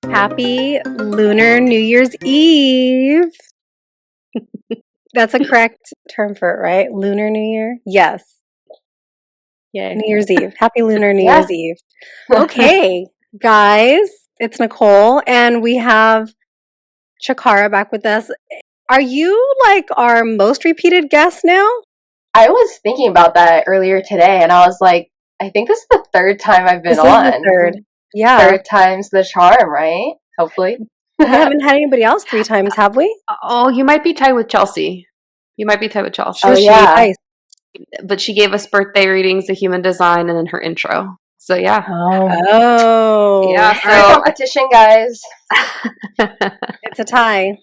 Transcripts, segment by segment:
Happy Lunar New Year's Eve. That's a correct term for it, right? Lunar New Year? Yes. Yay. New Year's Eve. Happy Lunar New Yeah. Year's Eve. Okay, guys, it's Nichole, and we have Chikara back with us. Are you like our most repeated guest now? I was thinking about that earlier today, and I was like, I think this is the third time I've been This is on. the third. Yeah. Third time's the charm, right? Hopefully. We haven't had anybody else 3 times, have we? Oh, you might be tied with Chelsea. You might be tied with Chelsea. Oh, yeah. Nice. But she gave us birthday readings, the human design, and then her intro. So yeah. Oh. Yeah, Our competition, guys. It's a tie.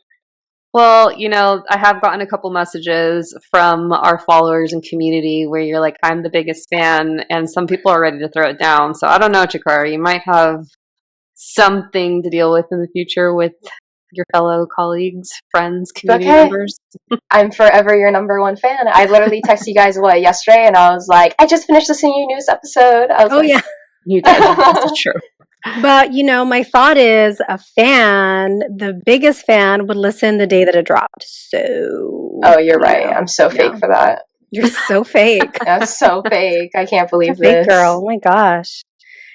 Well, you know, I have gotten a couple messages from our followers and community where you're like, I'm the biggest fan, and some people are ready to throw it down. So I don't know, Chikara, you might have something to deal with in the future with your fellow colleagues, friends, community members. I'm forever your number one fan. I literally texted you guys yesterday, and I was like, I just finished listening to your newest episode. I was like, yeah. You did. That's true. But, you know, my thought is a fan, the biggest fan, would listen the day that it dropped. So. Oh, you're right. I'm so fake for that. You're so fake. I'm so fake. I can't believe Fake this. girl. Oh my gosh.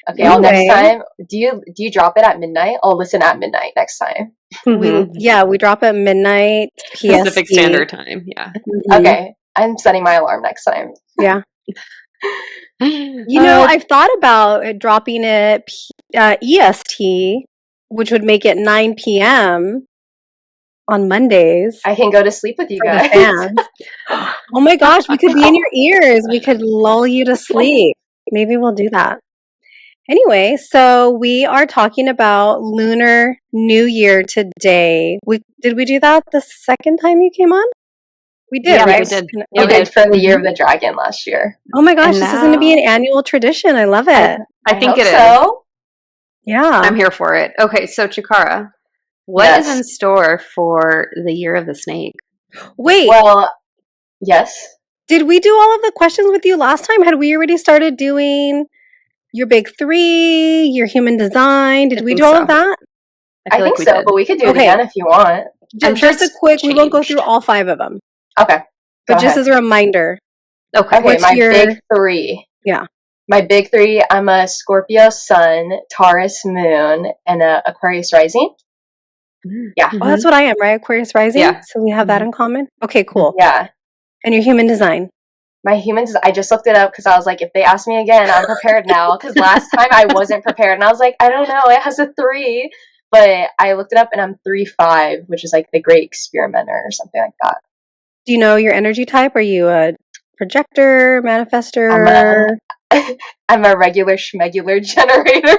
Okay, next time, do you drop it at midnight? I'll listen at midnight next time. We drop at midnight PST. Pacific Standard Time. Yeah. Mm-hmm. Okay, I'm setting my alarm next time. Yeah. You know, I've thought about dropping it EST, which would make it 9 p.m. on Mondays. I can go to sleep with you guys. Oh my gosh, we could be in your ears. We could lull you to sleep. Maybe we'll do that. Anyway, so we are talking about Lunar New Year today. Did we do that the second time you came on? We did, yeah, right? We did. We did for the Year of the Dragon last year. Oh my gosh, this is going to be an annual tradition. I love it. I think it is. Yeah. I'm here for it. Okay, so Chikara, what is in store for the Year of the Snake? Wait. Well, yes. Did we do all of the questions with you last time? Had we already started doing your big 3, your human design? Did we do all of that? I think so, but we could do it again if you want. Just a quick, we won't go through all 5 of them. Okay. But just as a reminder. Okay, my big 3. Yeah. My big 3, I'm a Scorpio Sun, Taurus Moon, and a Aquarius Rising. Yeah. Oh, that's what I am, right? Aquarius Rising? Yeah. So we have that in common? Okay, cool. Yeah. And your human design? My human design, I just looked it up because I was like, if they ask me again, I'm prepared now. Because last time I wasn't prepared. And I was like, I don't know, it has a 3. But I looked it up and I'm 3/5, which is like the great experimenter or something like that. Do you know your energy type? Are you a projector, manifester? I'm a regular schmegular generator.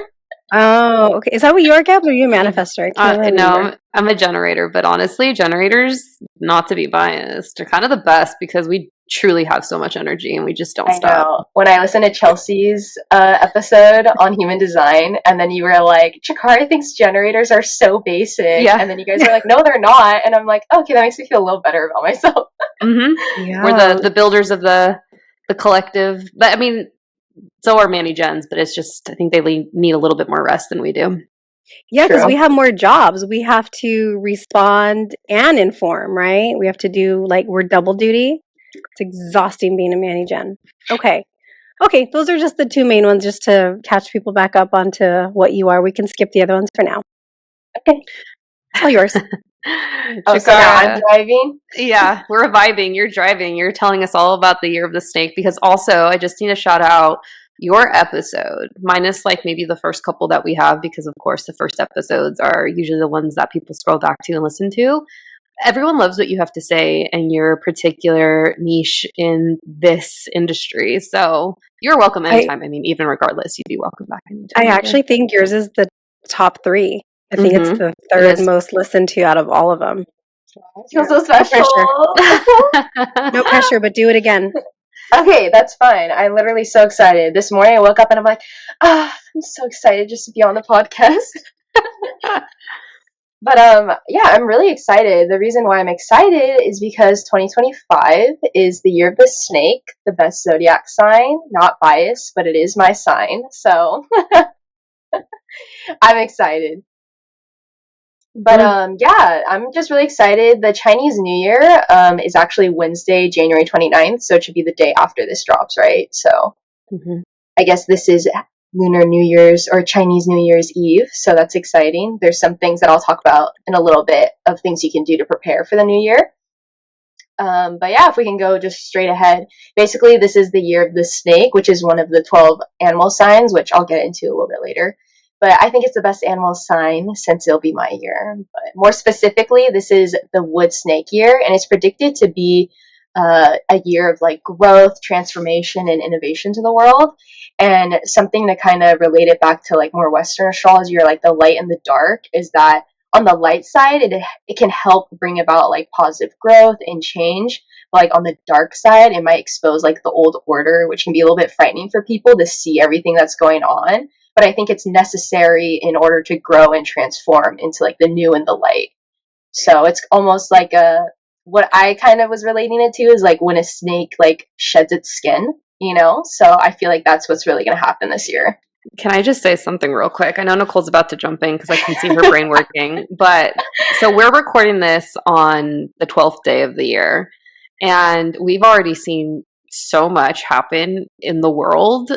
Oh, okay. Is that what you are, Gab, or are you a manifester? No, I'm a generator, but honestly, generators, not to be biased, are kind of the best because we truly have so much energy and we just don't stop. Know. When I listened to Chelsea's episode on human design, and then you were like, Chikara thinks generators are so basic. Yeah. And then you guys were like, no, they're not. And I'm like, okay, that makes me feel a little better about myself. Yeah. We're the builders of the collective. But I mean, so are Manny Gens, but it's just, I think they need a little bit more rest than we do. Yeah, because we have more jobs. We have to respond and inform, right? We have to do, we're double duty. It's exhausting being a Manny Gen. Okay, those are just the 2 main ones, just to catch people back up onto what you are. We can skip the other ones for now. Okay. It's all yours. So now I'm driving? Yeah, we're vibing. You're driving. You're telling us all about the Year of the Snake, because also I just need to shout out your episode, minus maybe the first couple that we have, because of course the first episodes are usually the ones that people scroll back to and listen to. Everyone loves what you have to say and your particular niche in this industry. So you're welcome anytime. I mean, even regardless, you'd be welcome back anytime. I actually think yours is the top 3. I think it's the third most listened to out of all of them. I feel so special. No pressure, but do it again. Okay, that's fine. I'm literally so excited. This morning I woke up and I'm like, I'm so excited just to be on the podcast. But yeah, I'm really excited. The reason why I'm excited is because 2025 is the year of the snake, the best zodiac sign. Not biased, but it is my sign. So I'm excited. But yeah, I'm just really excited. The Chinese New Year is actually Wednesday, January 29th, so it should be the day after this drops, right? So I guess this is Lunar New Year's or Chinese New Year's Eve, so that's exciting. There's some things that I'll talk about in a little bit of things you can do to prepare for the new year. But yeah, if we can go just straight ahead, basically this is the year of the snake, which is one of the 12 animal signs, which I'll get into a little bit later. But I think it's the best animal sign since it'll be my year. But more specifically, this is the wood snake year, and it's predicted to be a year of like growth, transformation, and innovation to the world. And something to kind of relate it back to like more Western astrology or like the light and the dark is that on the light side, it can help bring about like positive growth and change. But like on the dark side, it might expose like the old order, which can be a little bit frightening for people to see everything that's going on. But I think it's necessary in order to grow and transform into like the new and the light. So it's almost like what I kind of was relating it to is like when a snake like sheds its skin, you know? So I feel like that's what's really going to happen this year. Can I just say something real quick? I know Nicole's about to jump in because I can see her brain working. But so we're recording this on the 12th day of the year. And we've already seen so much happen in the world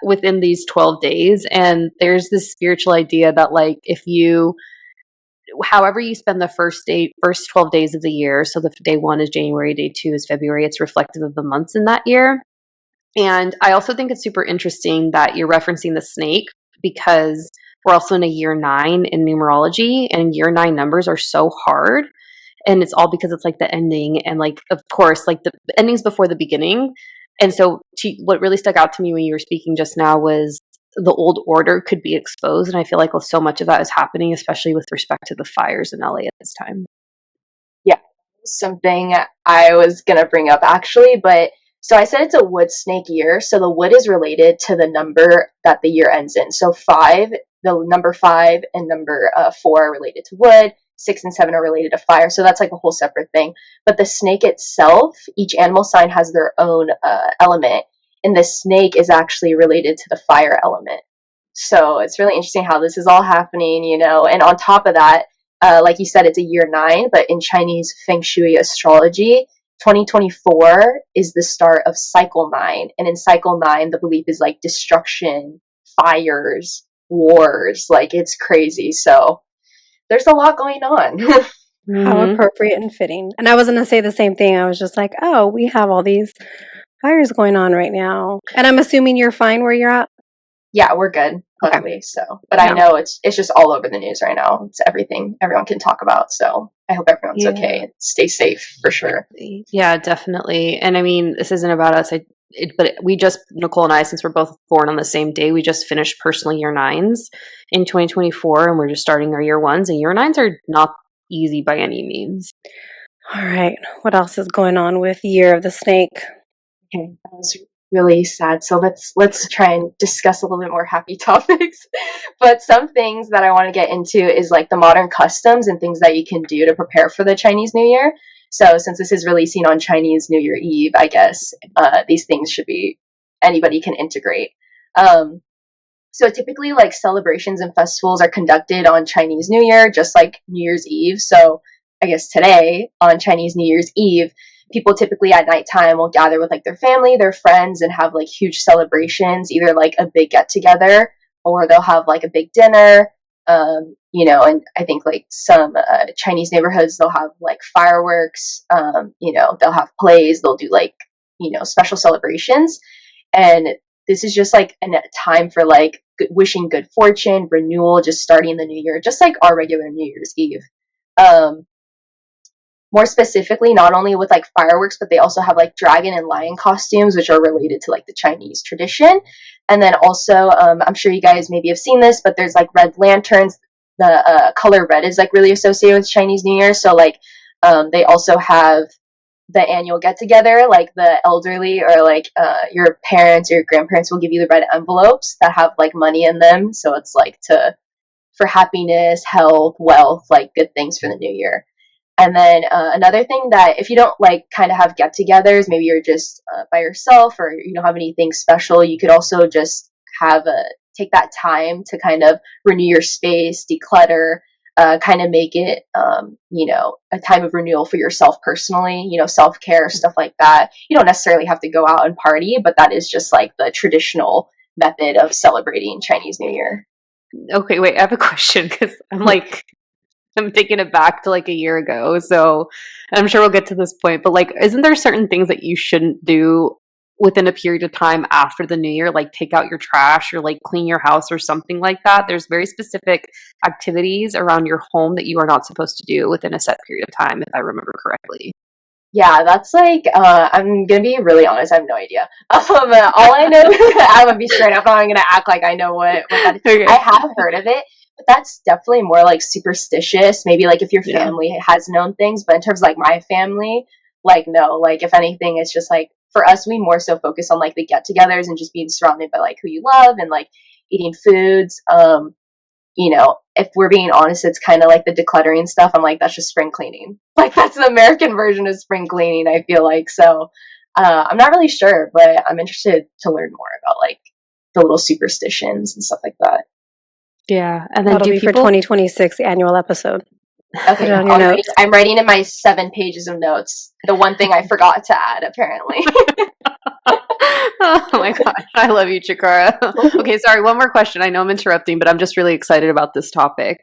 within these 12 days. And there's this spiritual idea that, like, if you, however you spend the first 12 days of the year, so the day one is January, day two is February, it's reflective of the months in that year. And I also think it's super interesting that you're referencing the snake because we're also in a year 9 in numerology, and year 9 numbers are so hard. And it's all because it's like the ending, and like, of course, like the ending's before the beginning. And so what really stuck out to me when you were speaking just now was the old order could be exposed. And I feel like so much of that is happening, especially with respect to the fires in LA at this time. Yeah, something I was going to bring up actually, but so I said it's a wood snake year. So the wood is related to the number that the year ends in. So the number 5 and number 4 are related to wood. 6 and 7 are related to fire. So that's like a whole separate thing. But the snake itself, each animal sign has their own element. And the snake is actually related to the fire element. So it's really interesting how this is all happening, you know. And on top of that, like you said, it's a year 9, but in Chinese Feng Shui astrology, 2024 is the start of cycle 9. And in cycle 9, the belief is like destruction, fires, wars. Like it's crazy. So there's a lot going on. How appropriate and fitting. And I was going to say the same thing. I was just like, oh, we have all these fires going on right now. And I'm assuming you're fine where you're at? Yeah, we're good. Luckily. Okay. So, but yeah. I know it's just all over the news right now. It's everything everyone can talk about. So I hope everyone's okay and stay safe for sure. Yeah, definitely. And I mean, this isn't about us. But we just, Nichole and I, since we're both born on the same day, we just finished personal year 9s in 2024, and we're just starting our year 1s. And year 9s are not easy by any means. All right. What else is going on with Year of the Snake? Okay, that was really sad. So let's try and discuss a little bit more happy topics. But some things that I want to get into is like the modern customs and things that you can do to prepare for the Chinese New Year. So since this is releasing on Chinese New Year Eve, I guess these things should be anybody can integrate. So typically like celebrations and festivals are conducted on Chinese New Year, just like New Year's Eve. So I guess today on Chinese New Year's Eve, people typically at nighttime will gather with like their family, their friends, and have like huge celebrations, either like a big get together or they'll have like a big dinner. You know, and I think like some Chinese neighborhoods, they'll have like fireworks, you know, they'll have plays, they'll do like, you know, special celebrations. And this is just like a time for like wishing good fortune, renewal, just starting the new year, just like our regular New Year's Eve. More specifically, not only with like fireworks, but they also have like dragon and lion costumes, which are related to like the Chinese tradition. And then also, I'm sure you guys maybe have seen this, but there's like red lanterns. The color red is like really associated with Chinese New Year. So like they also have the annual get together, like the elderly or like your parents or your grandparents will give you the red envelopes that have like money in them. So it's like to for happiness, health, wealth, like good things for the new year. And then another thing that if you don't like kind of have get-togethers, maybe you're just by yourself or you don't have anything special, you could also just take that time to kind of renew your space, declutter, kind of make it, a time of renewal for yourself personally, self-care, stuff like that. You don't necessarily have to go out and party, but that is just like the traditional method of celebrating Chinese New Year. Okay, wait, I have a question because I'm taking it back to like a year ago. So I'm sure we'll get to this point, but like, isn't there certain things that you shouldn't do within a period of time after the new year, like take out your trash or like clean your house or something like that? There's very specific activities around your home that you are not supposed to do within a set period of time, if I remember correctly. Yeah, that's like, I'm gonna be really honest, I have no idea. All I know, I'm gonna be straight up, I'm gonna act like I know what that is. Okay. I have heard of it, but that's definitely more like superstitious, maybe like if your family has known things, but in terms of like my family, like no, like if anything, it's just like, for us, we more so focus on like the get-togethers and just being surrounded by like who you love and like eating foods. If we're being honest, it's kind of like the decluttering stuff. I'm like, that's just spring cleaning. Like that's the American version of spring cleaning, I feel like. So I'm not really sure, but I'm interested to learn more about like the little superstitions and stuff like that. Yeah, and then that'll be for 2026 annual episode. Okay, I'm writing in my 7 pages of notes. The one thing I forgot to add, apparently. Oh my gosh, I love you, Chikara. Okay, sorry, one more question. I know I'm interrupting, but I'm just really excited about this topic.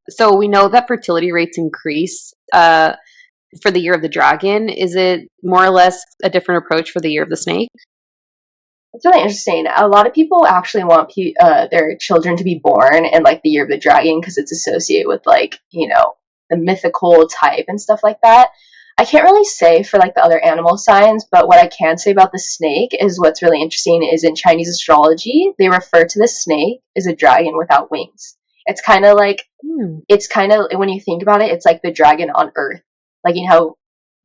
So we know that fertility rates increase for the year of the dragon. Is it more or less a different approach for the year of the snake? It's really interesting. A lot of people actually want their children to be born in like the year of the dragon because it's associated with like, the mythical type and stuff like that. I can't really say for like the other animal signs, but what I can say about the snake is what's really interesting is in Chinese astrology, they refer to the snake as a dragon without wings. It's kind of like, when you think about it, it's like the dragon on Earth. Like, I don't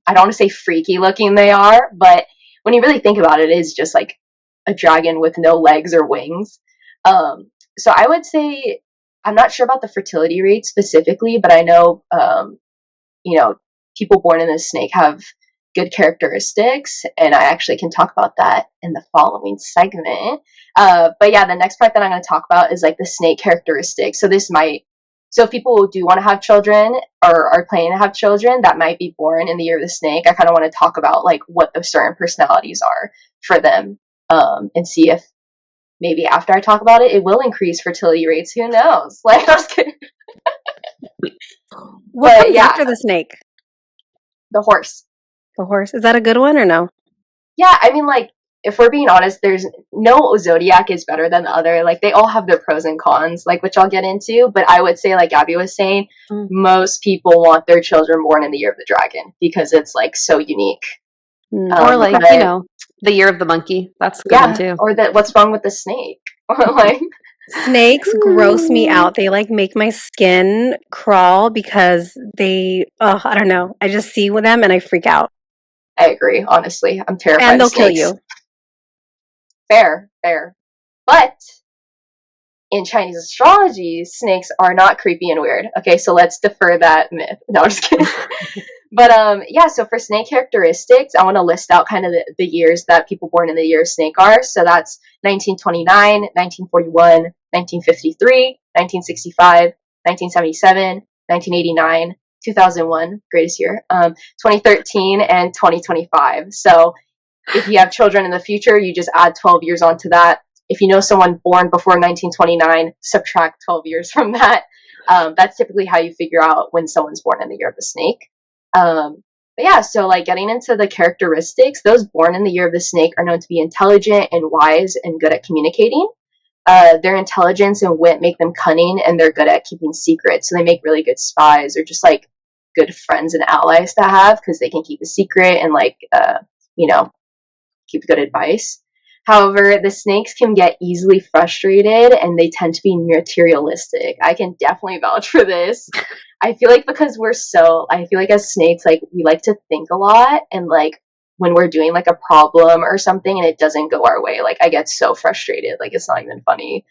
want to say freaky looking they are, but when you really think about it, it is just like a dragon with no legs or wings. So I would say, I'm not sure about the fertility rate specifically, but I know, people born in the snake have good characteristics, and I actually can talk about that in the following segment. But yeah, the next part that I'm going to talk about is like the snake characteristics. So if people do want to have children or are planning to have children that might be born in the year of the snake, I kind of want to talk about like what the certain personalities are for them, and see if maybe after I talk about it, it will increase fertility rates. Who knows? Like, I was kidding. What comes after the snake? The horse. The horse. Is that a good one or no? Yeah, I mean, like, if we're being honest, there's no zodiac is better than the other. Like, they all have their pros and cons, like, which I'll get into. But I would say, like Abby was saying, most people want their children born in the year of the dragon because it's, like, so unique. Or, like, the year of the monkey. That's a good one, too. Or what's wrong with the snake? Like... Snakes gross me out. They like make my skin crawl because I don't know. I just see with them and I freak out. I agree, honestly. I'm terrified and they'll of snakes. kill you. Fair. But in Chinese astrology, snakes are not creepy and weird. Okay, so let's defer that myth. No, I'm just kidding. But so for snake characteristics, I want to list out kind of the years that people born in the year of snake are. So that's 1929, 1941, 1953, 1965, 1977, 1989, 2001, greatest year, 2013, and 2025. So if you have children in the future, you just add 12 years onto that. If you know someone born before 1929, subtract 12 years from that. That's typically how you figure out when someone's born in the year of the snake. But yeah, so like getting into the characteristics, those born in the year of the snake are known to be intelligent and wise and good at communicating. Their intelligence and wit make them cunning, and they're good at keeping secrets. So they make really good spies or just like good friends and allies to have because they can keep a secret and like, keep good advice. However, the snakes can get easily frustrated and they tend to be materialistic. I can definitely vouch for this. I feel like as snakes, like we like to think a lot, and like when we're doing like a problem or something and it doesn't go our way, like I get so frustrated, like it's not even funny.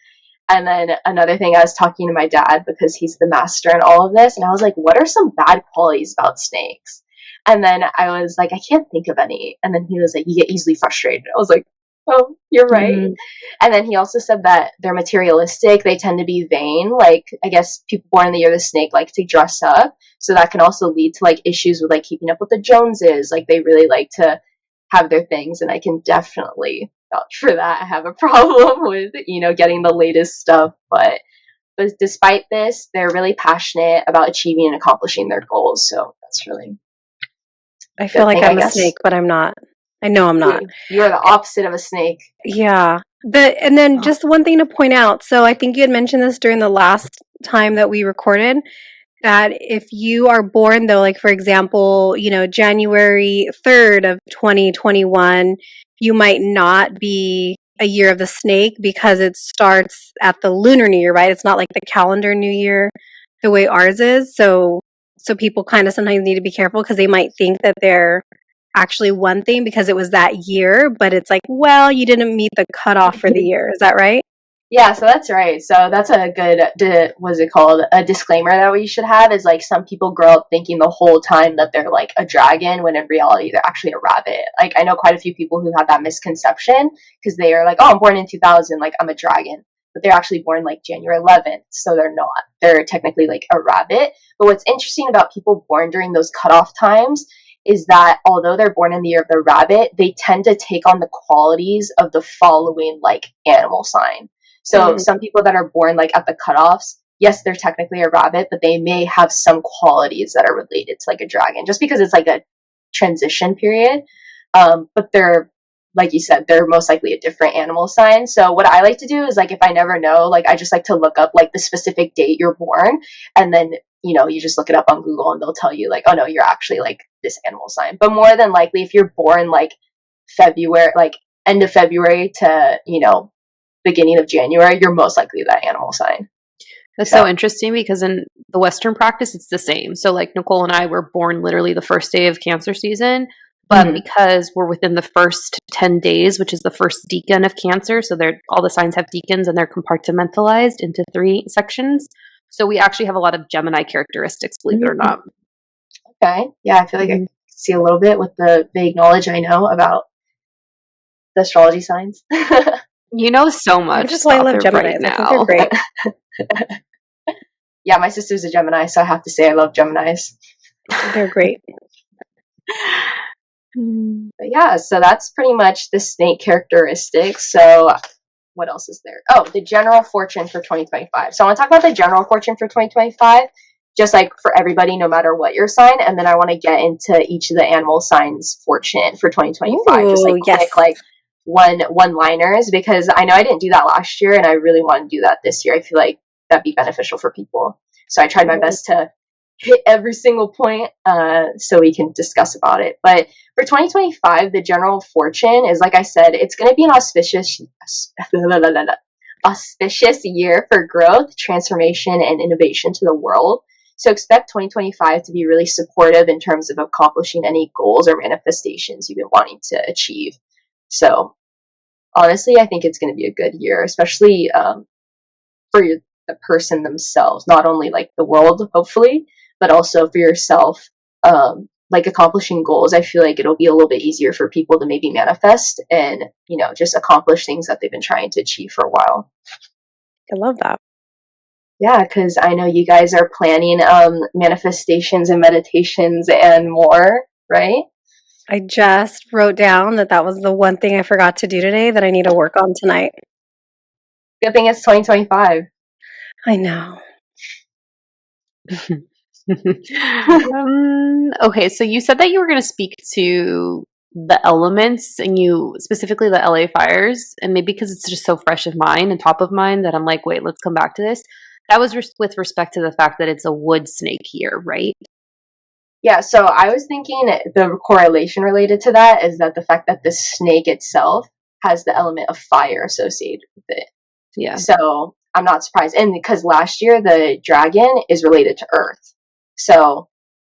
And then another thing, I was talking to my dad because he's the master in all of this, and I was like, what are some bad qualities about snakes? And then I was like, I can't think of any. And then he was like, you get easily frustrated. I was like, oh, you're right. Mm. And then he also said that they're materialistic. They tend to be vain. Like, I guess people born in the year of the snake like to dress up. So that can also lead to like issues with like keeping up with the Joneses. Like, they really like to have their things. And I can definitely vouch for that. I have a problem with, getting the latest stuff. But despite this, they're really passionate about achieving and accomplishing their goals. So that's really I feel like thing, I'm a snake, but I'm not. I know I'm not. You're the opposite of a snake. Yeah. And then just one thing to point out. So I think you had mentioned this during the last time that we recorded, that if you are born though, like for example, January 3rd of 2021, you might not be a year of the snake because it starts at the lunar new year, right? It's not like the calendar new year the way ours is. So people kind of sometimes need to be careful because they might think that they're actually one thing because it was that year, but it's like, well, you didn't meet the cutoff for the year. Is that right? Yeah, so that's right. So that's a good, what's it called? A disclaimer that we should have is like some people grow up thinking the whole time that they're like a dragon when in reality they're actually a rabbit. Like I know quite a few people who have that misconception because they are like, oh, I'm born in 2000, like I'm a dragon. But they're actually born like January 11th, so they're not. They're technically like a rabbit. But what's interesting about people born during those cutoff times is that although they're born in the year of the rabbit, they tend to take on the qualities of the following like animal sign. So some people that are born like at the cutoffs, yes, they're technically a rabbit, but they may have some qualities that are related to like a dragon, just because it's like a transition period. But they're, like you said, they're most likely a different animal sign. So what I like to do is like, if I never know, like I just like to look up like the specific date you're born, and then you just look it up on Google and they'll tell you like, oh no, you're actually like this animal sign. But more than likely, if you're born like February, like end of February to beginning of January, you're most likely that animal sign. That's so interesting because in the Western practice, it's the same. So like Nichole and I were born literally the first day of Cancer season, but because we're within the first 10 days, which is the first decan of Cancer, so all the signs have decans and they're compartmentalized into 3 sections. So we actually have a lot of Gemini characteristics, believe it or not. Okay. Yeah, I feel like I can see a little bit with the vague knowledge I know about the astrology signs. You know so much. Which is why I love Geminis. I think they're great. Yeah, my sister's a Gemini, so I have to say I love Geminis. They're great. But yeah, so that's pretty much the snake characteristics. So what else is there? Oh, the general fortune for 2025. So I want to talk about the general fortune for 2025, just like for everybody, no matter what your sign. And then I want to get into each of the animal signs' fortune for 2025. Ooh, just like quick, like one-liners, because I know I didn't do that last year and I really want to do that this year. I feel like that'd be beneficial for people. So I tried my best to hit every single point so we can discuss about it. But for 2025, the general fortune is, like I said, it's going to be an auspicious year for growth, transformation, and innovation to the world. So expect 2025 to be really supportive in terms of accomplishing any goals or manifestations you've been wanting to achieve. So honestly, I think it's going to be a good year, especially for the person themselves, not only like the world, hopefully, but also for yourself, like accomplishing goals. I feel like it'll be a little bit easier for people to maybe manifest and, just accomplish things that they've been trying to achieve for a while. I love that. Yeah, because I know you guys are planning manifestations and meditations and more, right? I just wrote down that was the one thing I forgot to do today that I need to work on tonight. Good thing it's 2025. I know. Okay, so you said that you were going to speak to the elements and specifically the LA fires, and maybe because it's just so fresh of mind and top of mind that I'm like, wait, let's come back to this. That was with respect to the fact that it's a wood snake year, right? Yeah, so I was thinking the correlation related to that is that the fact that the snake itself has the element of fire associated with it. Yeah. So I'm not surprised. And because last year the dragon is related to earth. So,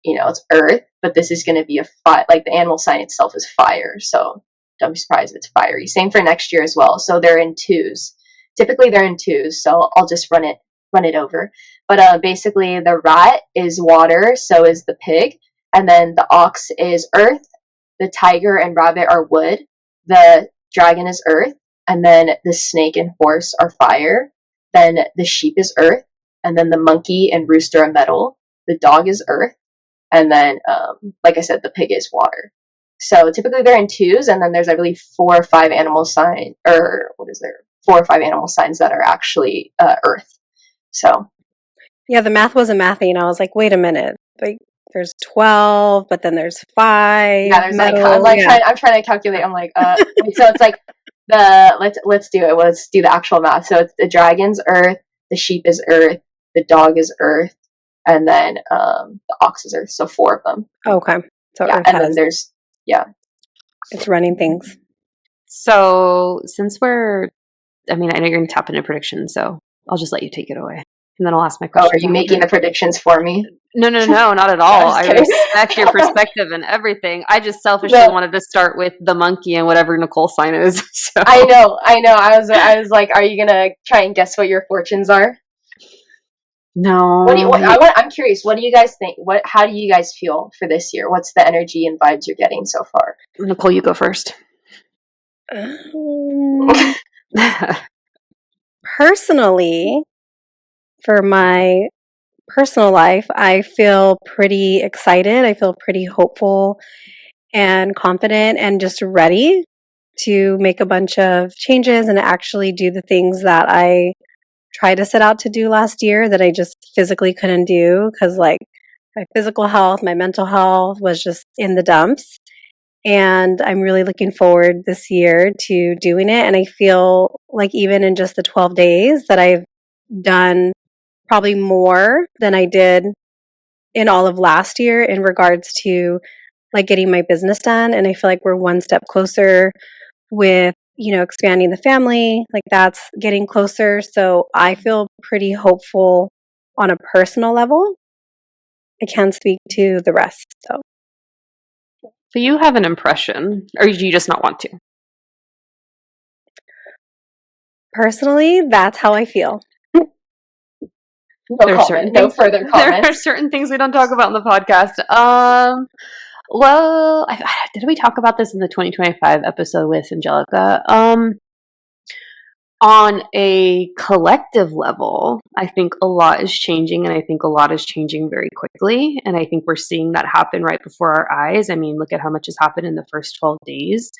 it's earth, but this is going to be like the animal sign itself is fire. So don't be surprised if it's fiery. Same for next year as well. So they're in twos. typically they're in twos, so I'll just run it over. But basically, the rat is water, so is the pig, and then the ox is earth. The tiger and rabbit are wood. The dragon is earth, and then the snake and horse are fire. Then the sheep is earth, and then the monkey and rooster are metal. The dog is earth, and then, like I said, the pig is water. So typically they're in twos, and then there's, I believe, 4 or 5 animal signs, or what is there? 4 or 5 animal signs that are actually earth. So Yeah, the math wasn't mathing. I was like, wait a minute. Like, there's 12, but then there's 5. yeah, there's metal. I'm trying to calculate. I'm like, wait, so it's like let's do it. Let's do the actual math. So it's the dragon's earth, the sheep is earth, the dog is earth, and then the ox is earth. So 4 of them. Okay. So Yeah, and then there's it's running things. So since I know you're going to tap into predictions, so I'll just let you take it away. And then I'll ask my question. Oh, are you making the predictions for me? No, not at all. I respect your perspective and everything. I just selfishly wanted to start with the monkey and whatever Nichole sign is. So. I know. I was like, are you gonna try and guess what your fortunes are? No. I'm curious. What do you guys think? How do you guys feel for this year? What's the energy and vibes you're getting so far? Nichole, you go first. Personally, for my personal life, I feel pretty excited. I feel pretty hopeful and confident and just ready to make a bunch of changes and actually do the things that I tried to set out to do last year that I just physically couldn't do because, like, my physical health, my mental health was just in the dumps. And I'm really looking forward this year to doing it. And I feel like even in just the 12 days that I've done probably more than I did in all of last year in regards to like getting my business done. And I feel like we're one step closer with, expanding the family, like that's getting closer. So I feel pretty hopeful on a personal level. I can't speak to the rest. So you have an impression, or do you just not want to? Personally, that's how I feel. No further comments. There are certain things we don't talk about in the podcast. Well, did we talk about this in the 2025 episode with Angelica? On a collective level, I think a lot is changing, and I think a lot is changing very quickly. And I think we're seeing that happen right before our eyes. I mean, look at how much has happened in the first 12 days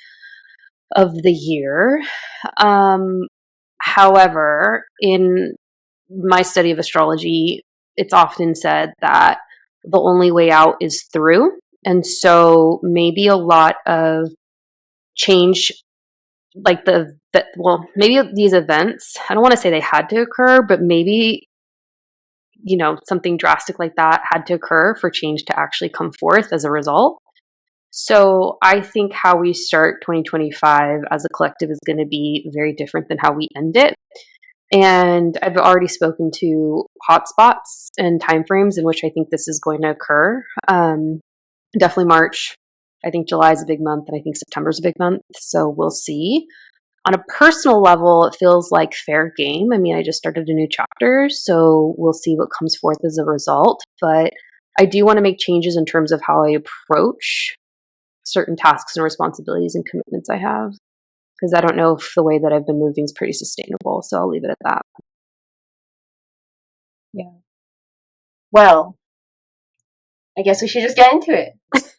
of the year. However, in my study of astrology, it's often said that the only way out is through. And so maybe a lot of change, like maybe these events, I don't want to say they had to occur, but maybe, something drastic like that had to occur for change to actually come forth as a result. So I think how we start 2025 as a collective is going to be very different than how we end it. And I've already spoken to hotspots and timeframes in which I think this is going to occur. Definitely March. I think July is a big month, and I think September is a big month. So we'll see. On a personal level, it feels like fair game. I mean, I just started a new chapter, so we'll see what comes forth as a result. But I do want to make changes in terms of how I approach certain tasks and responsibilities and commitments I have, because I don't know if the way that I've been moving is pretty sustainable. So I'll leave it at that. Yeah. Well, I guess we should just get into it.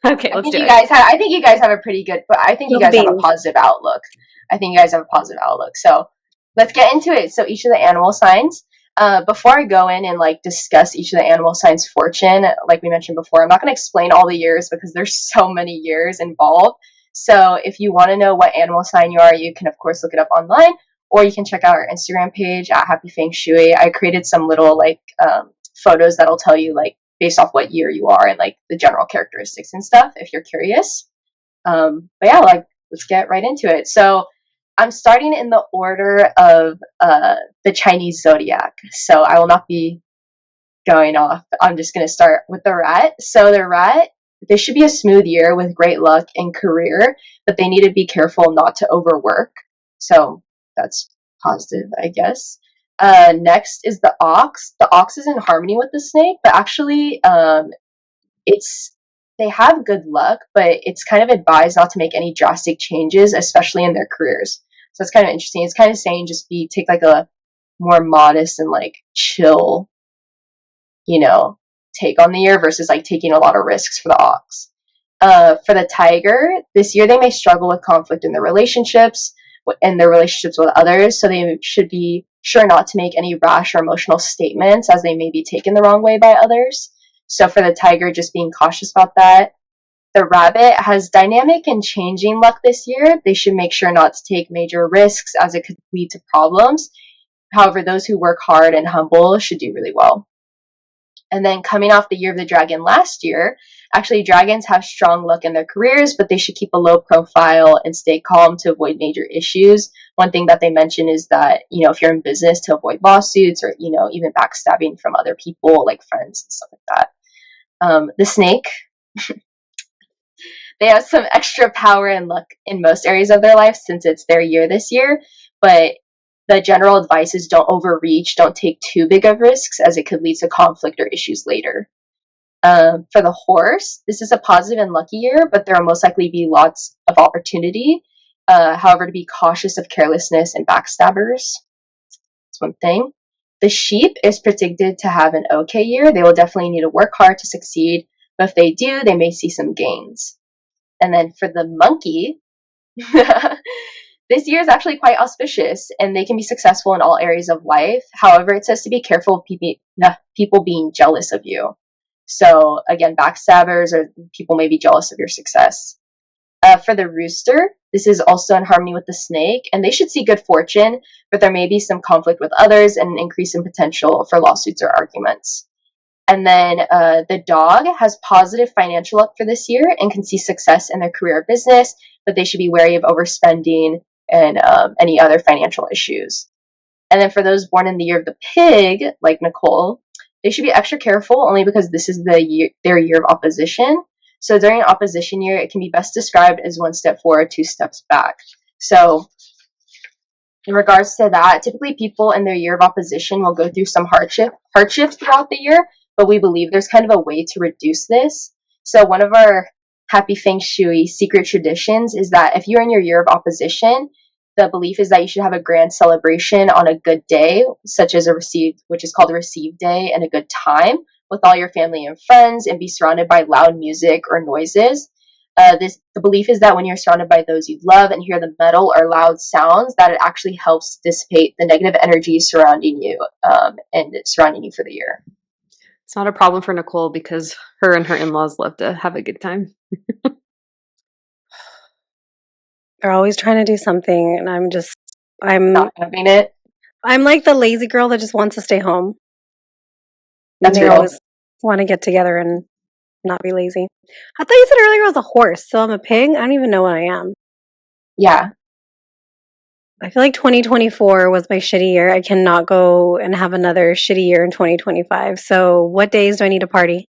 Okay, let's do it. I think you guys have a pretty good, but I think you guys have a positive outlook. So let's get into it. So each of the animal signs, before I go in and like discuss each of the animal signs' fortune, like we mentioned before, I'm not going to explain all the years because there's so many years involved. So if you want to know what animal sign you are, you can of course look it up online, or you can check out our Instagram page at Hapi Feng Shui. I created some little photos that'll tell you like based off what year you are and like the general characteristics and stuff if you're curious. But yeah, let's get right into it. So I'm starting in the order of the Chinese zodiac. So I will not be going off. I'm just going to start with the rat. So the rat, this should be a smooth year with great luck in career, but they need to be careful not to overwork. So that's positive, I guess. Next is the ox. The ox is in harmony with the snake, but actually, it's they have good luck, but it's kind of advised not to make any drastic changes, especially in their careers. So it's kind of interesting. It's kind of saying just take like a more modest and like chill, take on the year versus like taking a lot of risks for the ox. For the tiger, this year they may struggle with conflict in their relationships and their relationships with others, so they should be sure not to make any rash or emotional statements as they may be taken the wrong way by others. So for the tiger, just being cautious about that. The rabbit has dynamic and changing luck this year. They should make sure not to take major risks as it could lead to problems. However, those who work hard and humble should do really well. And then coming off the year of the dragon last year, actually dragons have strong luck in their careers, but they should keep a low profile and stay calm to avoid major issues. One thing that they mention is that, if you're in business, to avoid lawsuits or, even backstabbing from other people like friends and stuff like that. The snake, they have some extra power and luck in most areas of their life since it's their year this year, but the general advice is don't overreach, don't take too big of risks as it could lead to conflict or issues later. For the horse, this is a positive and lucky year, but there will most likely be lots of opportunity. However, to be cautious of carelessness and backstabbers. That's one thing. The sheep is predicted to have an okay year. They will definitely need to work hard to succeed, but if they do, they may see some gains. And then for the monkey, this year is actually quite auspicious, and they can be successful in all areas of life. However, it says to be careful of people being jealous of you. So again, backstabbers or people may be jealous of your success. For the rooster, this is also in harmony with the snake, and they should see good fortune, but there may be some conflict with others and an increase in potential for lawsuits or arguments. And then the dog has positive financial luck for this year and can see success in their career or business, but they should be wary of overspending and any other financial issues. And then for those born in the year of the pig, like Nichole, they should be extra careful only because this is their year of opposition. So during an opposition year, it can be best described as 1 step forward, 2 steps back. So in regards to that, typically people in their year of opposition will go through some hardships throughout the year, but we believe there's kind of a way to reduce this. So one of our Hapi Feng Shui secret traditions is that if you're in your year of opposition, the belief is that you should have a grand celebration on a good day, such as which is called a receive day, and a good time with all your family and friends, and be surrounded by loud music or noises. The belief is that when you're surrounded by those you love and hear the metal or loud sounds, that it actually helps dissipate the negative energy surrounding you and surrounding you for the year. It's not a problem for Nichole because her and her in-laws love to have a good time. They're always trying to do something, and I'm not having it. I'm like the lazy girl that just wants to stay home. That's they real. always want to get together and not be lazy. I thought you said earlier I was a horse, so I'm a pig? I don't even know what I am. Yeah. I feel like 2024 was my shitty year. I cannot go and have another shitty year in 2025. So what days do I need to party?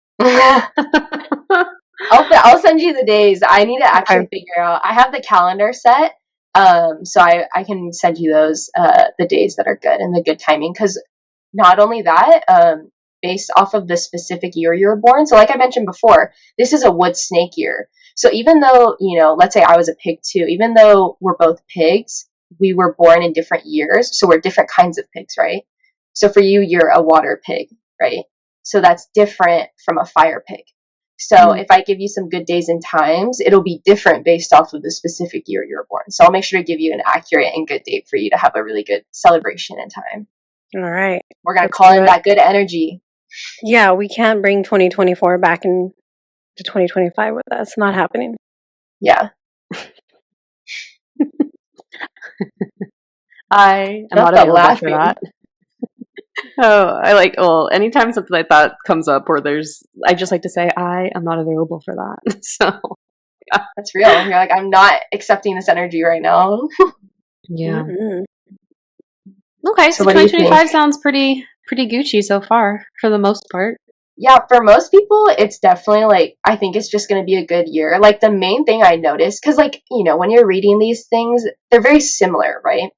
I'll send you the days. I need to actually figure out. I have the calendar set, so I can send you those the days that are good and the good timing. Because not only that, based off of the specific year you were born. So like I mentioned before, this is a wood snake year. So even though, let's say I was a pig too, even though we're both pigs, we were born in different years. So we're different kinds of pigs, right? So for you, you're a water pig, right? So that's different from a fire pig. So if I give you some good days and times, it'll be different based off of the specific year you were born. So I'll make sure to give you an accurate and good date for you to have a really good celebration and time. All right. We're going to call in that good energy. Yeah, we can't bring 2024 back into 2025 with us. Not happening. Yeah. I am not available for that. Anytime something like that comes up or I just like to say, I am not available for that. So, yeah. That's real. You're like, I'm not accepting this energy right now. Yeah. Mm-hmm. Okay, so 2025 sounds pretty Gucci so far, for the most part. Yeah, for most people, it's definitely I think it's just going to be a good year. Like the main thing I noticed, because when you're reading these things, they're very similar, right?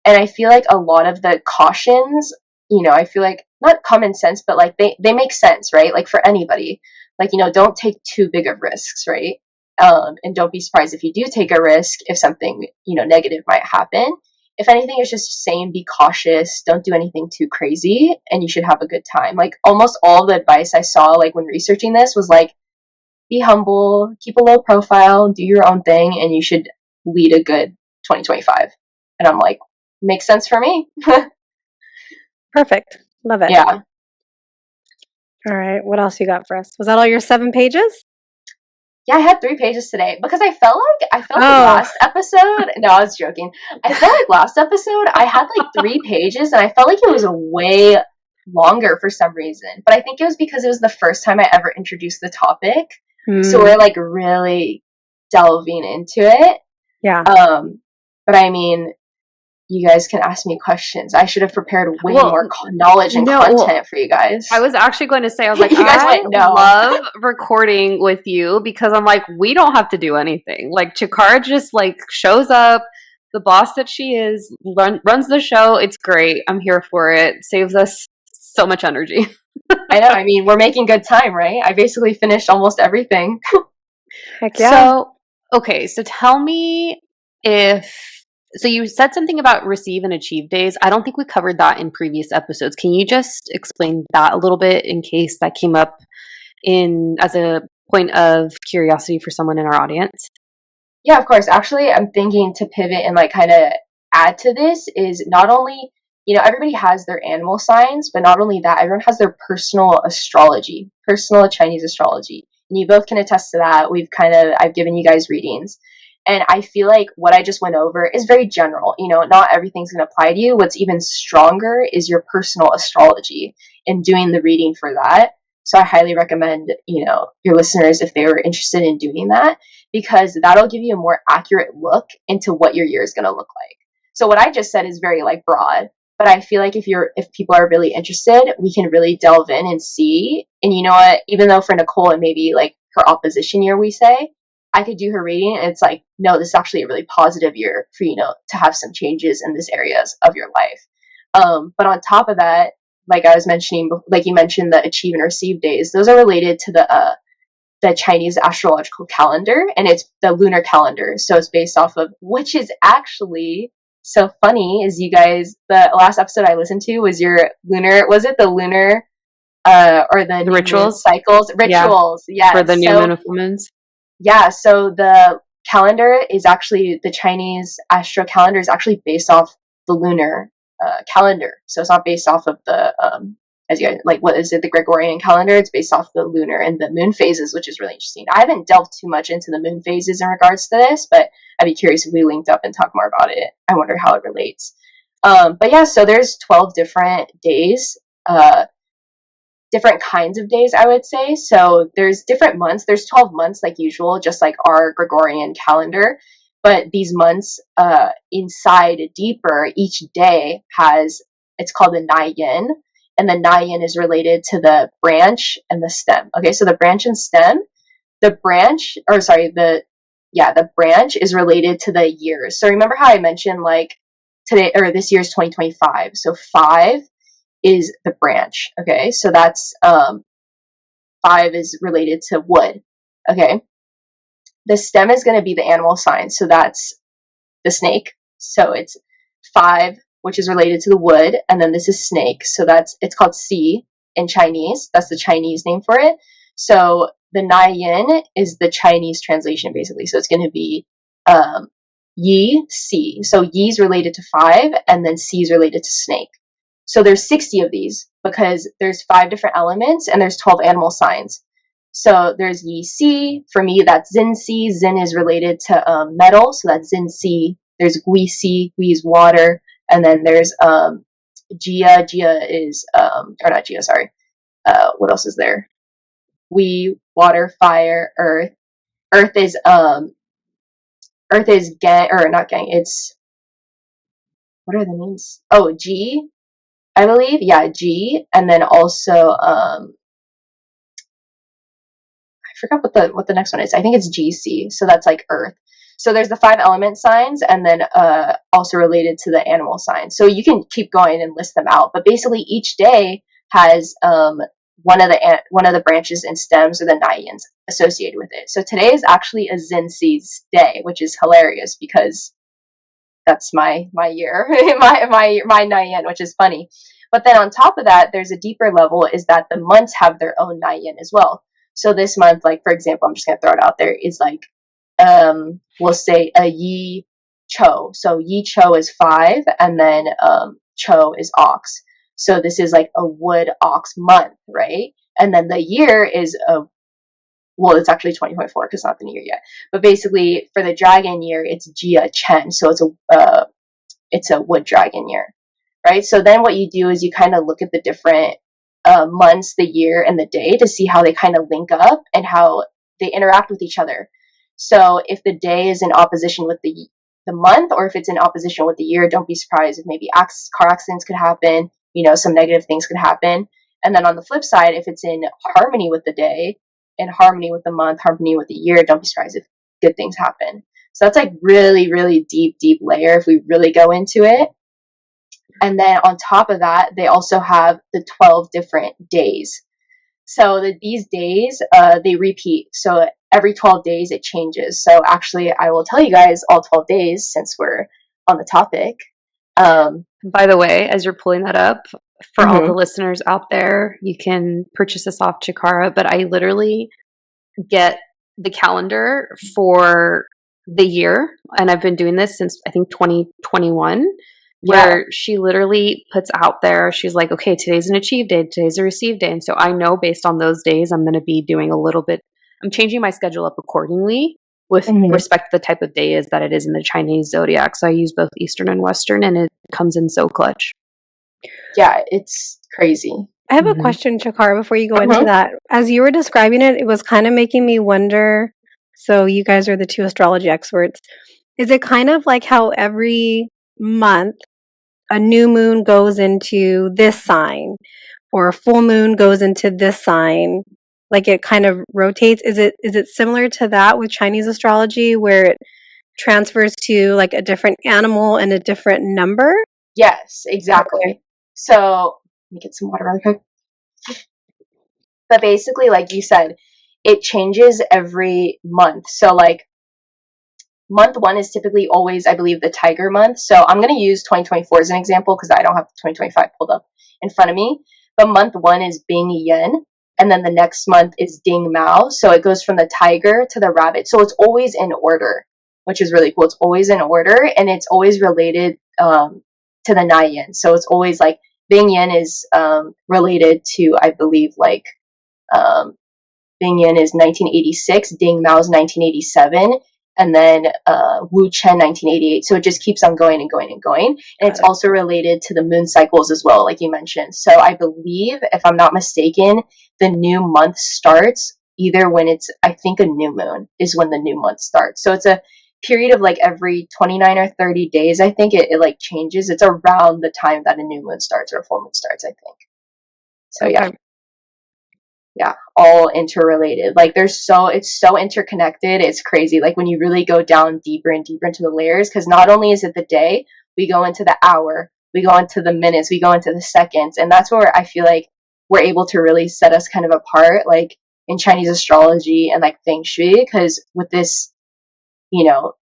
And I feel like a lot of the cautions, I feel like not common sense, but like they make sense, right? Like for anybody, like, don't take too big of risks, right? And don't be surprised if you do take a risk, if something, negative might happen. If anything, it's just saying be cautious, don't do anything too crazy, and you should have a good time. Like almost all the advice I saw, like when researching this, was like, be humble, keep a low profile, do your own thing, and you should lead a good 2025. And I'm like, makes sense for me. Perfect. Love it. Yeah. All right. What else you got for us? Was that all your 7 pages? Yeah, I had 3 pages today because I felt like last episode. No, I was joking. I felt like last episode I had like 3 pages, and I felt like it was way longer for some reason. But I think it was because it was the first time I ever introduced the topic, so we're like really delving into it. Yeah. But I mean, you guys can ask me questions. I should have prepared way more knowledge and content for you guys. I was actually going to say, I was like, You guys I might know. love recording with you because I'm like, we don't have to do anything. Like, Chikara just like shows up, the boss that she is, runs the show. It's great. I'm here for it. Saves us so much energy. I know. I mean, we're making good time, right? I basically finished almost everything. Heck yeah. So, okay. So tell me so you said something about receive and achieve days. I don't think we covered that in previous episodes. Can you just explain that a little bit in case that came up as a point of curiosity for someone in our audience? Yeah, of course. Actually, I'm thinking to pivot and like kind of add to this is not only, everybody has their animal signs, but not only that, everyone has their personal astrology, personal Chinese astrology. And you both can attest to that. I've given you guys readings. And I feel like what I just went over is very general. Not everything's going to apply to you. What's even stronger is your personal astrology and doing the reading for that. So I highly recommend, your listeners, if they were interested in doing that, because that'll give you a more accurate look into what your year is going to look like. So what I just said is very like broad, but I feel like if people are really interested, we can really delve in and see. And you know what, even though for Nichole, it may be like her opposition year, we say, I could do her reading and it's like, no, this is actually a really positive year for, to have some changes in these areas of your life. But on top of that, like I was mentioning, like you mentioned, the achieve and receive days, those are related to the Chinese astrological calendar, and it's the lunar calendar. So it's based off of, which is actually so funny, is you guys, the last episode I listened to was your lunar, was it the lunar, or the rituals cycles? Rituals, yeah. For the new moon and full moons. Yeah, so the calendar is actually, the Chinese astro calendar is actually based off the lunar calendar. So it's not based off of the, as you guys, like, what is it, the Gregorian calendar? It's based off the lunar and the moon phases, which is really interesting. I haven't delved too much into the moon phases in regards to this, but I'd be curious if we linked up and talk more about it. I wonder how it relates. But yeah, so there's 12 different days, different kinds of days, I would say. So there's different months. There's 12 months like usual, just like our Gregorian calendar. But these months inside deeper, each day it's called the Nai Yin. And the Nai Yin is related to the branch and the stem. Okay, so the branch and stem, the branch is related to the years. So remember how I mentioned like today, or this year is 2025. So 5 is the branch. Okay, so that's 5 is related to wood. Okay, the stem is going to be the animal sign, so that's the snake. So it's 5, which is related to the wood, and then this is snake, so it's called Si in Chinese. That's the Chinese name for it. So the Nai Yin is the Chinese translation, basically. So it's going to be Yi, Si. So Yi is related to 5, and then Si is related to snake. So there's 60 of these because there's 5 different elements and there's 12 animal signs. So there's Yi Si. For me, that's Zin Si. Zin is related to metal, so that's Zin Si. There's Gui Si. Gui is water. And then there's Jia. Jia is, or not Jia, sorry. What else is there? Gui, water, fire, earth. Earth is Gang, or not Gang, it's, what are the names? Oh, Ji, I believe. Yeah, G. And then also, I forgot what the next one is. I think it's GC. So that's like Earth. So there's the 5 element signs, and then also related to the animal signs. So you can keep going and list them out, but basically each day has one of the branches and stems or the naiyans associated with it. So today is actually a Zinsi's day, which is hilarious because that's my year, my naiyan, which is funny. But then on top of that, there's a deeper level, is that the months have their own naiyan as well. So this month, like for example, I'm just gonna throw it out there, is like we'll say a Yi Cho. So Yi Cho is 5, and then Cho is ox. So this is like a wood ox month, right? And then the year is it's actually 2024 because it's not the new year yet. But basically, for the dragon year, it's Jia Chen. So it's a wood dragon year, right? So then what you do is you kind of look at the different months, the year, and the day to see how they kind of link up and how they interact with each other. So if the day is in opposition with the month, or if it's in opposition with the year, don't be surprised if maybe car accidents could happen, some negative things could happen. And then on the flip side, if it's in harmony with the day, in harmony with the month, harmony with the year, don't be surprised if good things happen. So that's like really, really deep layer if we really go into it. And then on top of that, they also have the 12 different days. So these days, they repeat. So every 12 days it changes. So actually, I will tell you guys all 12 days since we're on the topic. By the way, as you're pulling that up, for all the listeners out there, you can purchase this off Chikara, but I literally get the calendar for the year, and I've been doing this since I think 2021, where she literally puts out there, she's like, okay, today's an achieve day, today's a receive day. And so I know based on those days, I'm going to be doing I'm changing my schedule up accordingly with respect to the type of day is that it is in the Chinese zodiac. So I use both Eastern and Western, and it comes in so clutch. Yeah, it's crazy. I have a question, Chikara, before you go into that. As you were describing it, it was kind of making me wonder, so you guys are the 2 astrology experts. Is it kind of like how every month a new moon goes into this sign, or a full moon goes into this sign? Like it kind of rotates. Is it similar to that with Chinese astrology, where it transfers to like a different animal and a different number? Yes, exactly. Okay. So let me get some water really quick. But basically, like you said, it changes every month. So like month 1 is typically always, I believe, the tiger month. So I'm going to use 2024 as an example because I don't have 2025 pulled up in front of me. But month 1 is Bing Yen, and then the next month is Ding Mao. So it goes from the tiger to the rabbit. So it's always in order, which is really cool. It's always in order, and it's always related to the Naiyan. So it's always like Bing Yen is related to, I believe, like Bing Yen is 1986, Ding Mao is 1987, and then Wu Chen 1988. So it just keeps on going and going and going. And it's also related to the moon cycles as well, like you mentioned. So I believe, if I'm not mistaken, the new month starts either when it's, I think a new moon is when the new month starts. So it's a period of like every 29 or 30 days, I think it like changes. It's around the time that a new moon starts or a full moon starts, I think. So yeah, all interrelated. Like it's so interconnected. It's crazy. Like when you really go down deeper and deeper into the layers, because not only is it the day, we go into the hour, we go into the minutes, we go into the seconds, and that's where I feel like we're able to really set us kind of apart, like in Chinese astrology and like Feng Shui, because with this,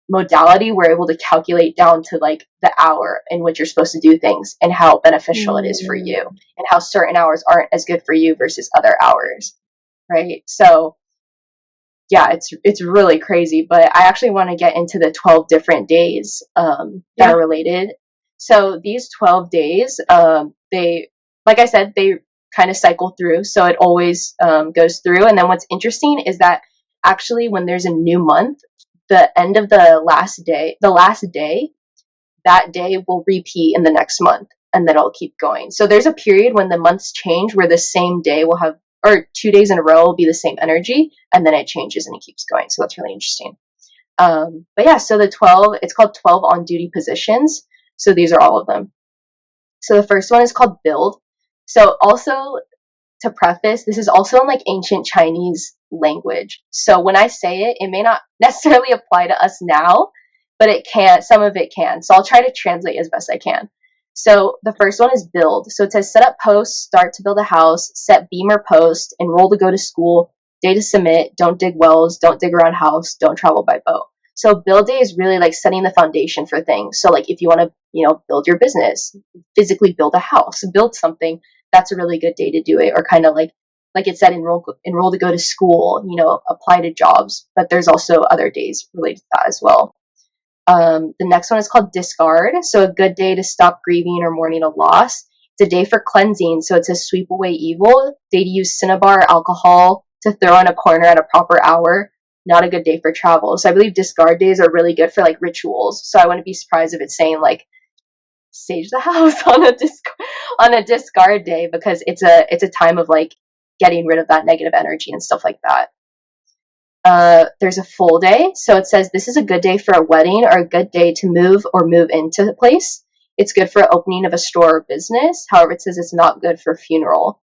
modality, we're able to calculate down to like the hour in which you're supposed to do things and how beneficial it is for you, and how certain hours aren't as good for you versus other hours, right? So yeah, it's really crazy. But I actually want to get into the 12 different days that are related. So these 12 days, they, like I said, they kind of cycle through, so it always goes through. And then what's interesting is that actually when there's a new month, the end of the last day, that day will repeat in the next month, and then it'll keep going. So there's a period when the months change where the same day will have, or 2 days in a row will be the same energy, and then it changes and it keeps going. So that's really interesting. But yeah, so the 12, it's called 12 on duty positions. So these are all of them. So the first one is called build. So also to preface, this is also in like ancient Chinese language. So when I say it, it may not necessarily apply to us now, but it can, some of it can. So I'll try to translate as best I can. So the first one is build. So it says set up posts, start to build a house, set beam or post, enroll to go to school, day to submit, don't dig wells, don't dig around house, don't travel by boat. So build day is really like setting the foundation for things. So like if you want to, build your business, physically build a house, build something, that's a really good day to do it. Or kind of like it said, enroll to go to school, apply to jobs. But there's also other days related to that as well. The next one is called discard. So a good day to stop grieving or mourning a loss. It's a day for cleansing. So it says sweep away evil. Day to use cinnabar or alcohol to throw in a corner at a proper hour. Not a good day for travel. So I believe discard days are really good for like rituals. So I wouldn't be surprised if it's saying like sage the house on a discard day, because it's a time of like getting rid of that negative energy and stuff like that. There's a full day. So it says this is a good day for a wedding or a good day to move or move into the place. It's good for opening of a store or business. However, it says it's not good for a funeral.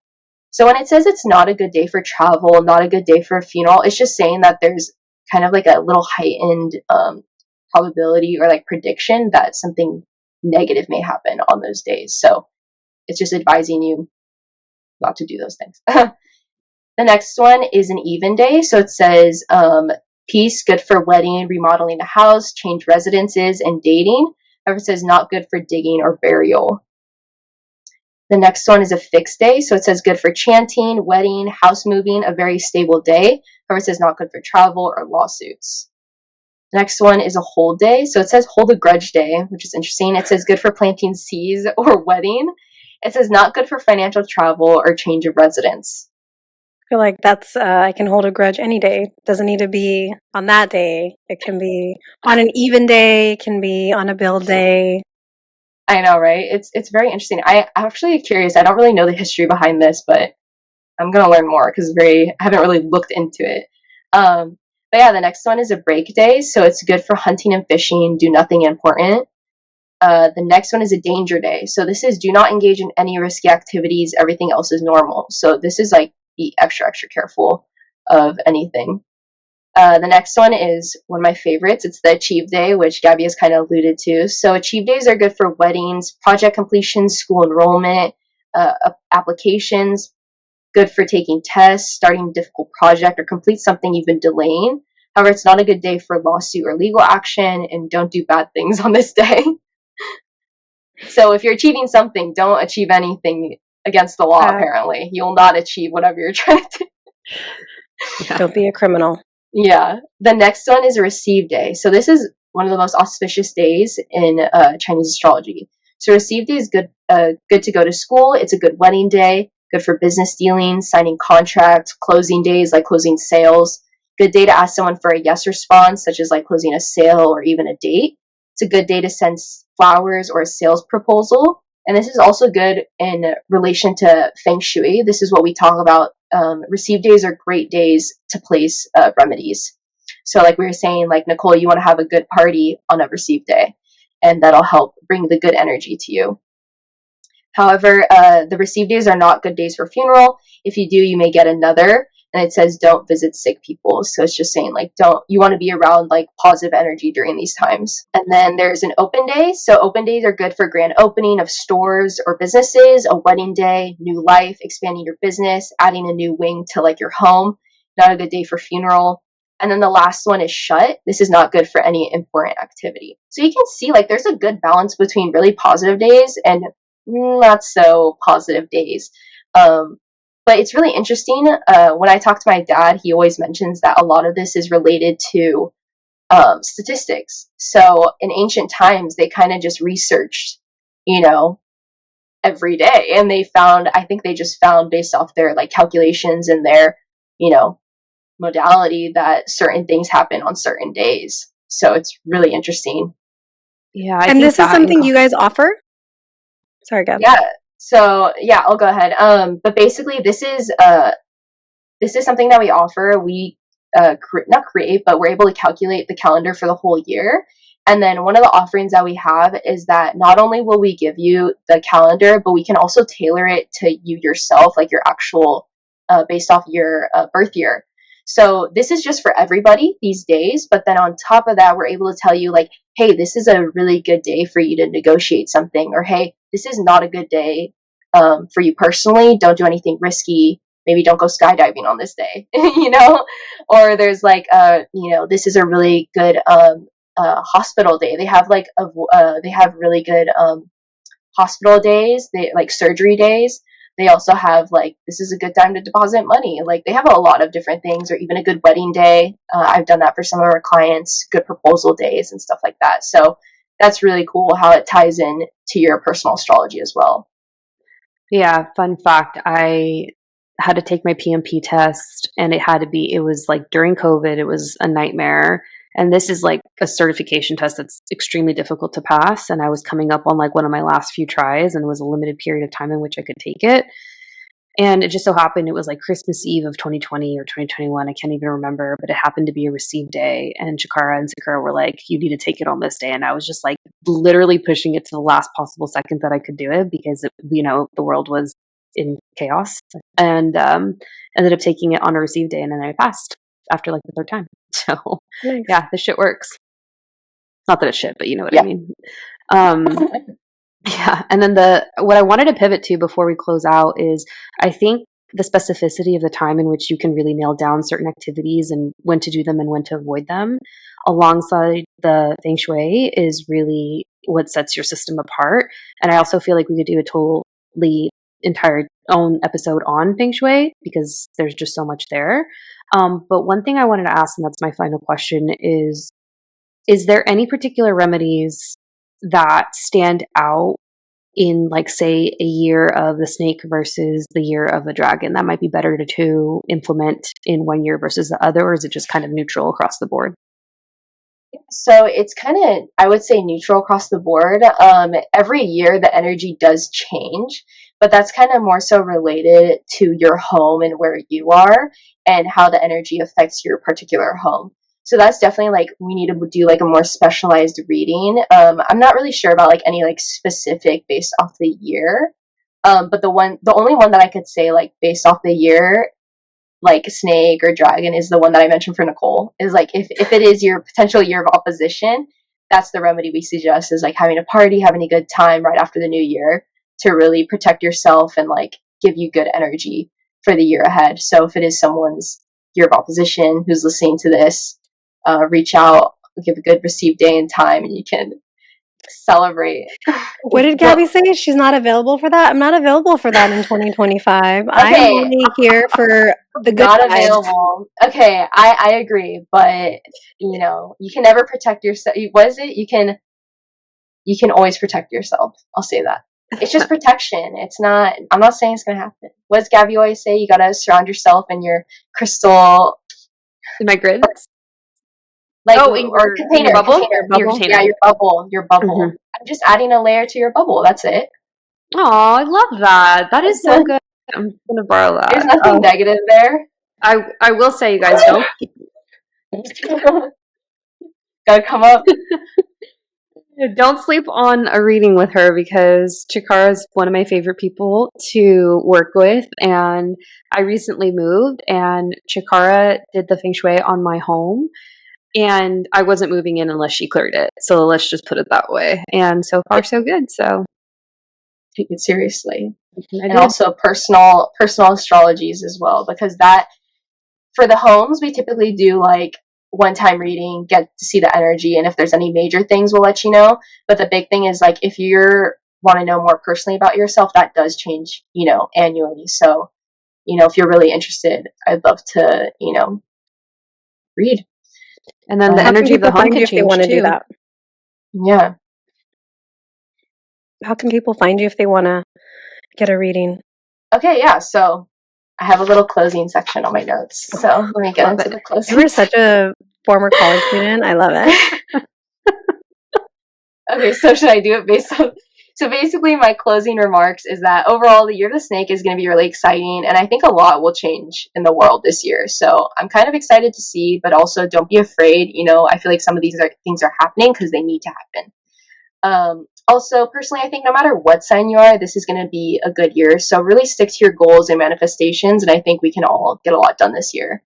So when it says it's not a good day for travel, not a good day for a funeral, it's just saying that there's kind of like a little heightened probability or like prediction that something negative may happen on those days. So it's just advising you not to do those things. The next one is an even day. So it says peace, good for wedding, remodeling the house, change residences, and dating. However, it says not good for digging or burial. The next one is a fixed day. So it says good for chanting, wedding, house moving, a very stable day. However, it says not good for travel or lawsuits. The next one is a hold day. So it says hold a grudge day, which is interesting. It says good for planting seeds or wedding. It says not good for financial travel or change of residence. I feel like that's, I can hold a grudge any day. It doesn't need to be on that day. It can be on an even day. It can be on a build day. I know, right? It's very interesting. I'm actually curious. I don't really know the history behind this, but I'm going to learn more because I haven't really looked into it. But yeah, the next one is a break day. So it's good for hunting and fishing, do nothing important. The next one is a danger day. So this is do not engage in any risky activities. Everything else is normal. So this is like be extra, extra careful of anything. The next one is one of my favorites. It's the Achieve Day, which Gabby has kind of alluded to. So Achieve Days are good for weddings, project completions, school enrollment, applications, good for taking tests, starting a difficult project, or complete something you've been delaying. However, it's not a good day for lawsuit or legal action, and don't do bad things on this day. So if you're achieving something, don't achieve anything against the law, apparently. You'll not achieve whatever you're trying to do. Yeah. Don't be a criminal. Yeah. The next one is a Receive Day. So this is one of the most auspicious days in Chinese astrology. So Receive Day is good to go to school. It's a good wedding day, good for business dealings, signing contracts, closing days like closing sales. Good day to ask someone for a yes response, such as like closing a sale or even a date. It's a good day to send flowers or a sales proposal. And this is also good in relation to Feng Shui. This is what we talk about. Receive days are great days to place remedies. So like we were saying, like Nichole, you want to have a good party on a Receive day, and that'll help bring the good energy to you. However, the Receive days are not good days for funeral. If you do, you may get another. And it says don't visit sick people. So it's just saying like you want to be around like positive energy during these times. And then there's an open day. So open days are good for grand opening of stores or businesses, a wedding day, new life, expanding your business, adding a new wing to like your home. Not a good day for funeral. And then the last one is shut. This is not good for any important activity. So you can see like there's a good balance between really positive days and not so positive days. But it's really interesting. When I talk to my dad, he always mentions that a lot of this is related to statistics. So in ancient times, they kind of just researched, every day. And I think they just found based off their like calculations and their, modality that certain things happen on certain days. So it's really interesting. Yeah. And this is something you guys offer? Sorry, Gab. Yeah. So yeah, I'll go ahead. But basically, this is something that we offer. We not create, but we're able to calculate the calendar for the whole year. And then one of the offerings that we have is that not only will we give you the calendar, but we can also tailor it to you yourself, like your actual based off your birth year. So this is just for everybody these days. But then on top of that, we're able to tell you like, hey, this is a really good day for you to negotiate something, or hey, this is not a good day for you personally. Don't do anything risky. Maybe don't go skydiving on this day, you know? Or there's like, this is a really good hospital day. They have like they have really good hospital days. They like surgery days. They also have like, this is a good time to deposit money. Like they have a lot of different things, or even a good wedding day. I've done that for some of our clients. Good proposal days and stuff like that. So that's really cool how it ties in to your personal astrology as well. Yeah, fun fact, I had to take my PMP test, and it was like during COVID, it was a nightmare. And this is like a certification test that's extremely difficult to pass. And I was coming up on like one of my last few tries, and it was a limited period of time in which I could take it. And it just so happened it was like Christmas Eve of 2020 or 2021. I can't even remember, but it happened to be a receive day. And Chikara and Sakura were like, you need to take it on this day. And I was just like literally pushing it to the last possible second that I could do it, because, the world was in chaos, and ended up taking it on a receive day. And then I passed after like the third time. So Nice. yeah, this shit works. Not that it's shit, but you know what Yeah. I mean? Yeah. And then what I wanted to pivot to before we close out is, I think the specificity of the time in which you can really nail down certain activities and when to do them and when to avoid them, alongside the Feng Shui, is really what sets your system apart. And I also feel like we could do a totally entire own episode on Feng Shui, because there's just so much there. But one thing I wanted to ask, and that's my final question, is there any particular remedies that stand out in, like, say, a year of the snake versus the year of the dragon that might be better to implement in one year versus the other, or is it just kind of neutral across the board? So it's kind of, I would say, neutral across the board. Every year the energy does change, but that's kind of more so related to your home and where you are and how the energy affects your particular home. So that's definitely like, we need to do like a more specialized reading. I'm not really sure about like any like specific based off the year. But the only one that I could say like based off the year, like snake or dragon, is the one that I mentioned for Nichole. Is like, if it is your potential year of opposition, that's the remedy we suggest, is like having a party, having a good time right after the new year to really protect yourself and like give you good energy for the year ahead. So if it is someone's year of opposition who's listening to this, reach out, give a good receive day and time, and you can celebrate. What did Gabby say? She's not available for that? I'm not available for that in 2025. Okay. I'm only here for the good Not vibes. available. Okay, I agree, but you can never protect yourself. What is it? You can always protect yourself. I'll say that. It's just protection. It's not. I'm not saying it's gonna happen. What does Gabby always say? You gotta surround yourself in your crystal. In my grids? Like, in or container, your bubble? container. Your container. Yeah, your bubble. Mhm. I'm just adding a layer to your bubble. That's it. Oh, I love that. That is so good. I'm gonna borrow that. There's nothing negative there. I will say, you guys, Gotta come up. don't sleep on a reading with her, because Chikara is one of my favorite people to work with. And I recently moved, and Chikara did the Feng Shui on my home, and I wasn't moving in unless she cleared it. So let's just put it that way. And so far, so good. So Take it seriously. And also personal astrologies as well, because that, for the homes, we typically do like one-time reading, get to see the energy, and if there's any major things, we'll let you know. But the big thing is, like, if you want to know more personally about yourself, that does change, annually. So, if you're really interested, I'd love to, read. And then the energy of the home can change, if they want to do that. Yeah. How can people find you if they want to get a reading? Okay, yeah. So I have a little closing section on my notes. So let me get into the closing. You were such a former college student. I love it. Okay, so should I do it based on... So basically, my closing remarks is that overall, the year of the snake is going to be really exciting, and I think a lot will change in the world this year. So I'm kind of excited to see, but also don't be afraid. I feel like some of these things are happening because they need to happen. also, personally, I think no matter what sign you are, this is going to be a good year. So really stick to your goals and manifestations, and I think we can all get a lot done this year.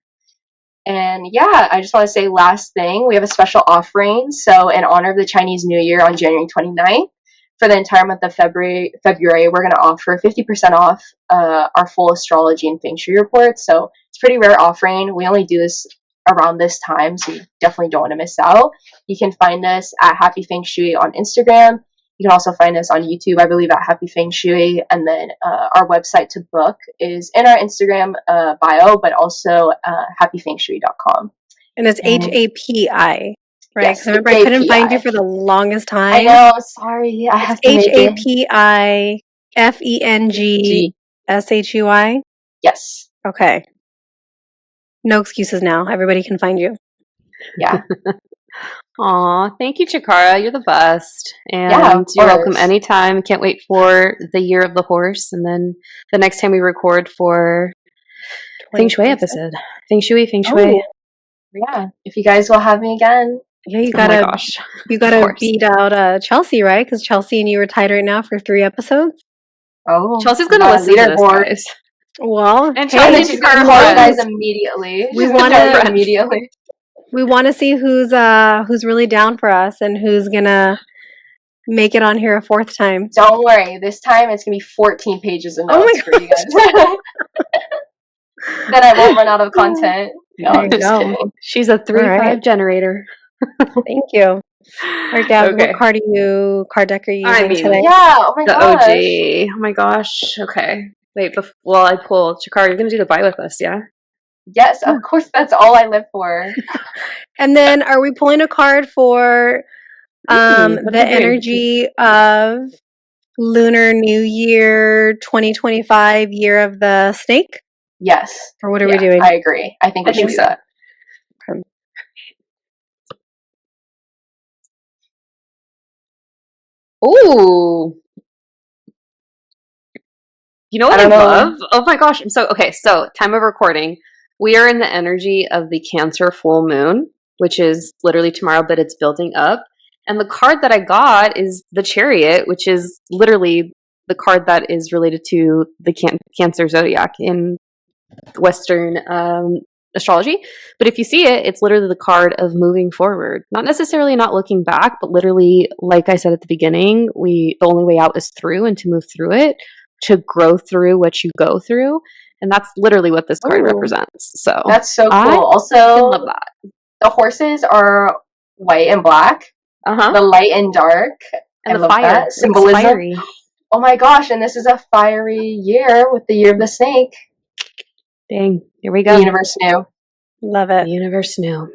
And yeah, I just want to say last thing, we have a special offering. So in honor of the Chinese New Year on January 29th, for the entire month of February, we're going to offer 50% off our full astrology and feng shui report. So it's a pretty rare offering. We only do this around this time, so you definitely don't want to miss out. You can find us at Hapi Feng Shui on Instagram. You can also find us on YouTube, I believe, at Hapi Feng Shui. And then our website to book is in our Instagram bio, but also hapifengshui.com. And it's Hapi, right? Yes, Because I remember I couldn't find you for the longest time. I know, sorry. I have to make it. HAPIFENGSHUI? Yes. Okay. No excuses now. Everybody can find you. Yeah. Aw, thank you, Chikara. You're the best. And Yeah, you're welcome anytime. Can't wait for the year of the horse. And then the next time we record for Feng Shui episode. Feng Shui. Oh, yeah. If you guys will have me again. Yeah, you gotta beat out Chelsea, right? Because Chelsea and you are tied right now for 3 episodes. Oh, Chelsea's gonna listen to this, guys. Well, and she's gonna apologize immediately. We want to immediately. We want to see who's really down for us and who's gonna make it on here a 4th time. Don't worry, this time it's gonna be 14 pages of notes for you guys. Then I won't run out of content. No, I'm just kidding. She's a 3-5 generator. Thank you. All right, Gab, what card deck are you using today? Yeah, oh my gosh. OG. Oh my gosh. Okay. Wait, while I pull, Chikara, you're going to do the buy with us, yeah? Yes, of course. That's all I live for. And then are we pulling a card for the energy of Lunar New Year 2025, Year of the Snake? Yes. Or what are we doing? I agree. I think we should do that. Okay. Ooh. You know what I love? Oh my gosh. So time of recording. We are in the energy of the Cancer full moon, which is literally tomorrow, but it's building up. And the card that I got is the Chariot, which is literally the card that is related to the Cancer zodiac in Western astrology. But if you see it, it's literally the card of moving forward. Not necessarily not looking back, but literally, like I said at the beginning, the only way out is through, and to move through it, to grow through what you go through. And that's literally what this card represents. So that's so cool. I also love that. The horses are white and black. The light and dark. And the fire. That symbolism. Oh my gosh, and this is a fiery year with the year of the snake. Dang. Here we go. The universe knew. Love it. The universe knew. All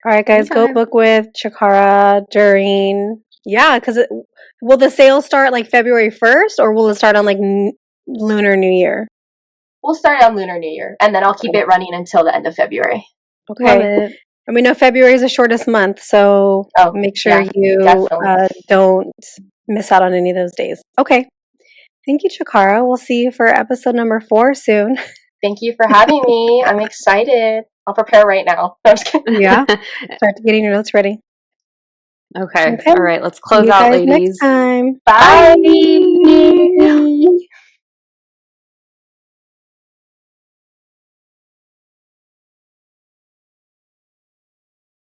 right, guys, go book with Chikara during... Yeah, because will the sale start like February 1st, or will it start on like Lunar New Year? We'll start on Lunar New Year, and then I'll keep it running until the end of February. Okay. And we know February is the shortest month, so make sure you don't miss out on any of those days. Okay. Thank you, Chikara. We'll see you for episode number 4 soon. Thank you for having me. I'm excited. I'll prepare right now. Yeah. Start getting your notes ready. Okay. All right. Let's close out, ladies. Next time. Bye.